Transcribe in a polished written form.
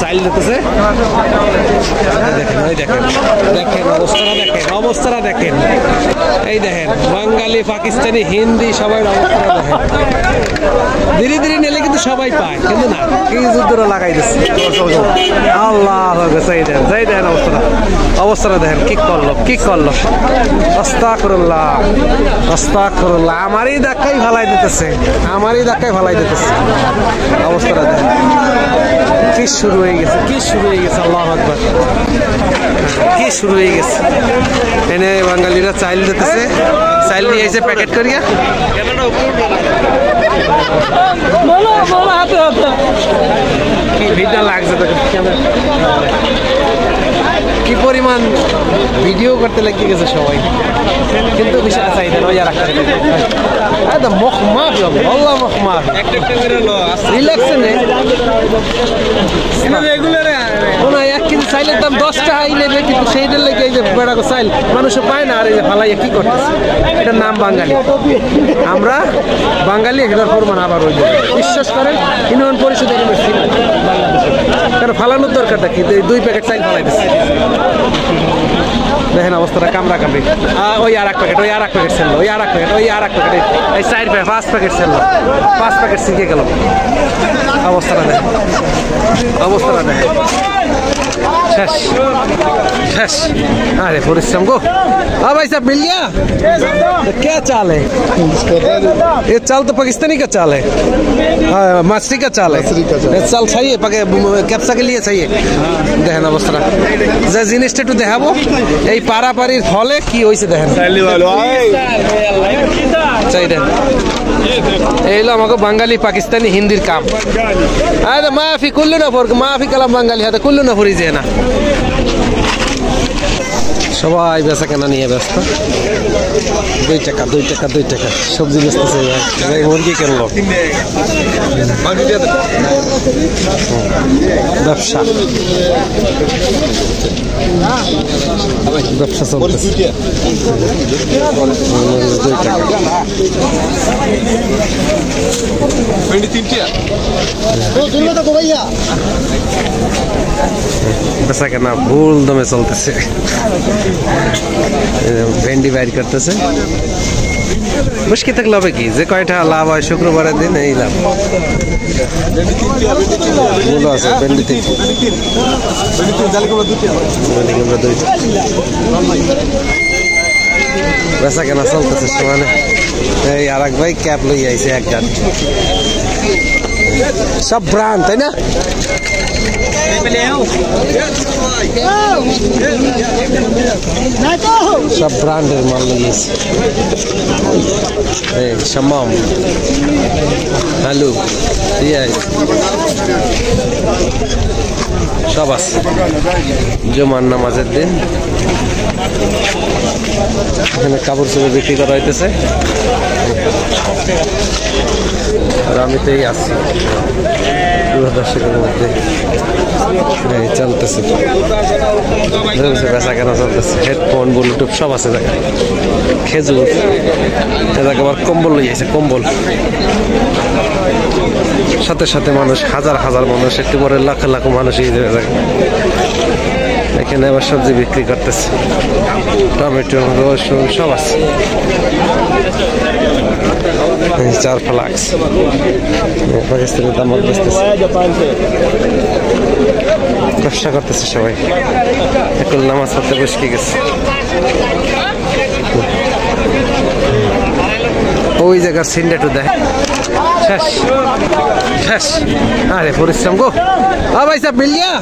চাইল দিতেছে দেখেন অবস্থাটা দেখেন এই দেখেন বাঙালি পাকিস্তানি হিন্দি সবাই অবস্থাটা দেখেন ধীরে ধীরে নিলে কিন্তু সবাই পায় কিন্তু না কি যুদ্ধটা লাগাই দিচ্ছে আল্লাহ যাই দেখেন অবস্থাটা দেখেন কি করলো আস্তাগফিরুল্লাহ আমারই ধাক্কাই ভালাই দিতেছে অবস্থাটা দেখেন কি শুরু হয়ে গেছে আল্লাহু আকবার কি শুরু হয়ে গেছে এনে বাঙালিরা চাইল দিতেছে চাইল নিয়ে এসে প্যাকেট করিয়া কি ভিড়টা লাগছে কি পরিমাণ ভিডিও করতে লেগে গেছে সবাই কিন্তু বিশাল চাহিদা নয় আর একদম মুখ মাফ আল্লাহ মুখ মাফ রিল্যাক্সে নেই এক কেজি চাইলের দাম 10 টাকা নেবে কিন্তু সেইটার লেগে এই যে বেড়া চাইল মানুষ পায় না আর এই যে ফালাইয়া কি করতেছে এটার নাম বাঙালি আমরা বাঙালি এটার প্রমাণ আবার ওই বিশ্বাস করেন ইউনিয়ন পরিষদের কারণ ফালানোর দরকারটা কি 2 প্যাকেট চাইল ফালাই দিচ্ছে দেখেন অবস্থাটা কামড়া কামড়ি ওই আর এক প্যাকেট ছিল ওই আর এক প্যাকেট এই 5 প্যাকেট ছিল 5 প্যাকেট শিখে গেল অবস্থাটা দেখেন শেষ अरे परिश्रम को हाँ भाई साहब मिल गया तो क्या चाल है ये चाल तो पाकिस्तानी का चाल है मछली का चाल है चाल सही है कैप्सा के लिए सही है देखें अवस्था যে জিনিসটা একটু দেখাবো এই পারাপারির ফলে কি হয়েছে দেখেন চাই দেন এই হলো আমাকে বাঙালি পাকিস্তানি হিন্দির কাম আরে মাফি কুল্লু না ফরক মাফি কালাম বাঙালি হাতে কুল্লু না ফরি যায় না সবাই বেচা কেনা নিয়ে ব্যস্ত 2 টাকা সবজি বেচতেছে মুরগি কিনলো ব্যবসা চলতেছে 2 টাকা বেচা কেনা ভুল দমে চলতেছে ভেন্ডি বাইর করতেছে মুশকিল থাকলে হবে কি যে কয়টা লাভ হয় শুক্রবারের দিন এই লাভ ভুল আছে ভেন্ডি বেচা কেনা চলতেছে সমানে এই আর এক ভাই ক্যাপ লই আইছে এক গান সব ব্র্যান্ড তাই না সব ব্র্যান্ডের মাল লাগিয়েছে শামাম আলু পেঁয়াজ সব আছে জুমার নামাজের দিন এখানে কাপড় চোপড় বিক্রি করা হইতেছে আর আমি তো এই আছি দর্শকের মধ্যে চলতেছে বেচা কেনা চলতেছে হেডফোন ব্লুটুথ সব আছে দেখা খেজুর আবার কম্বল লই যাইছে কম্বল সাথে সাথে মানুষ হাজার মানুষ একটু পরে লাখ মানুষ এখানে আবার সবজি বিক্রি করতেছে টমেটো রসুন সব আছে চার ফ্লাক্স পাকিস্তানের দাম বেচতেছে ব্যবসা করতেছে সবাই এখন নামাজ পড়তে বসে গেছে ওই জায়গার সিনটা একটু দেখ শেষ আরে পরিশ্রম গো ভাই সাহেব মিল গিয়া